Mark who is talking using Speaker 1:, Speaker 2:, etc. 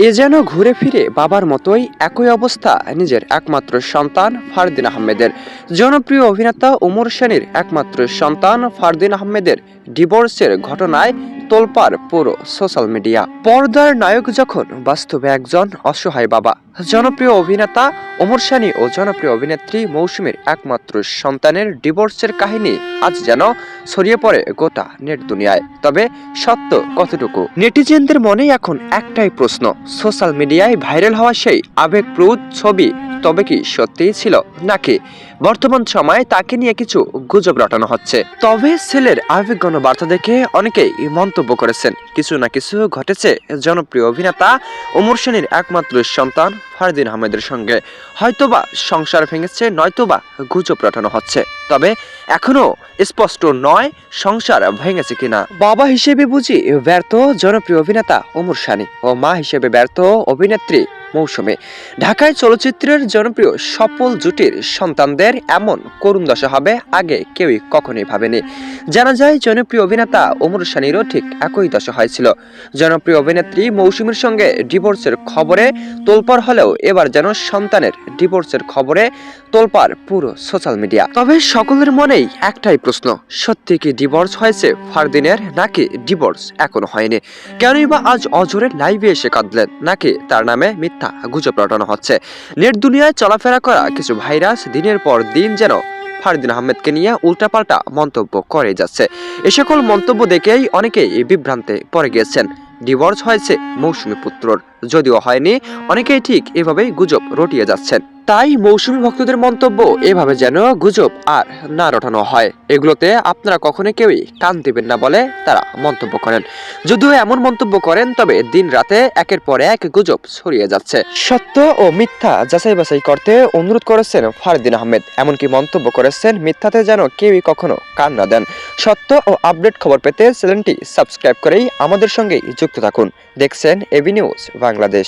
Speaker 1: এ যেন ঘুরে ফিরে বাবার মতোই একই অবস্থা নিজের একমাত্র সন্তান ফারদিন আহমেদের। জনপ্রিয় অভিনেতা ওমর সানির একমাত্র সন্তান ফারদিন আহমেদের ডিভোর্সের ঘটনায় তোলপাড় পুরো সোশ্যাল মিডিয়া। পর্দার নায়ক যখন বাস্তবে একজন অসহায় বাবা। জনপ্রিয় অভিনেতা ওমর সানি ও জনপ্রিয় অভিনেত্রী মৌসুমীর একমাত্র সন্তানের ডিভোর্সের কাহিনী আজ যেন ছড়িয়ে পড়ে গোটা নেট দুনিয়ায়। তবে সত্য কতটুকু? নেটিজেনদের মনে এখন একটাই প্রশ্ন, সোশ্যাল মিডিয়ায় ভাইরাল হওয়া সেই আবেগপ্রুত ছবি তবে কি সত্যিই ছিল, নাকি বর্তমান সময়ে তাকে নিয়ে কিছু গুজব রটানো হচ্ছে? তবে ছেলের আবেগঘন বার্তা দেখে অনেকেই মন্তব্য করেছেন, কিছু না কিছু ঘটেছে জনপ্রিয় অভিনেতা ওমর সানির একমাত্র সন্তান ফারদিন আহমেদের সঙ্গে। হয়তোবা সংসার ভেঙেছে, নয়তোবা গুজব রটানো হচ্ছে। তবে এখনো স্পষ্ট নয় সংসার ভেঙেছে কিনা। বাবা হিসেবে বুঝি ব্যর্থ জনপ্রিয় অভিনেতা ওমর সানি ও মা হিসেবে ব্যর্থ অভিনেত্রী মৌসুমী। ঢাকায় চলচ্চিত্রের জনপ্রিয় সফল জুটির সন্তানদের এমন করুণ দশা হবে আগে কেউই কখনোই ভাবেনি। জানা যায় জনপ্রিয় অভিনেতা ওমর সানিরও ঠিক একই দশা হয়েছিল। জনপ্রিয় অভিনেত্রী মৌসুমীর সঙ্গে ডিভোর্সের খবরে তোলপাড় হলেও এবার যেন সন্তানের ডিভোর্সের খবরে তোলপাড় পুরো সোশ্যাল মিডিয়া। তবে সকলের মনেই একটাই প্রশ্ন, সত্যি কি ডিভোর্স হয়েছে ফারদিনের, নাকি ডিভোর্স এখনো হয়নি? কেনই বা আজ অজরে লাইভে এসে কাঁদলেন, নাকি তার নামে মিথ্যা গুজব রটানো হচ্ছে? নেট দুনিয়ায় চলাফেরা করা কিছু ভাইরাস দিনের পর দিন যেন ফারদিন আহমেদকে নিয়ে উল্টাপাল্টা মন্তব্য করে যাচ্ছে। এ সকল মন্তব্য দেখেই অনেকেই বিভ্রান্তে পড়ে গিয়েছেন। ডিভোর্স হয়েছে মৌসুমী পুত্রর, যদিও হয়নি, অনেকেই ঠিক এভাবেই গুজব রটিয়ে যাচ্ছেন। তাই মৌসুমী ভক্তদের মন্তব্য এভাবে যেন গুজব আর না রটানো হয়, এগুলোতে আপনারা কখনো কেউই কান দিবেন না বলে তারা মন্তব্য করেন। যদিও এমন মন্তব্য করেন, তবে দিন রাতে একের পর এক গুজব ছড়িয়ে যাচ্ছে। সত্য ও মিথ্যা যাচাই বাছাই করতে অনুরোধ করেছেন ফারদিন আহমেদ। এমনকি মন্তব্য করেছেন মিথ্যাতে যেন কেউই কখনো কান না দেন। সত্য ও আপডেট খবর পেতে চ্যানেলটি সাবস্ক্রাইব করেই আমাদের সঙ্গেই যুক্ত থাকুন। দেখছেন এবি নিউজ বাংলাদেশ।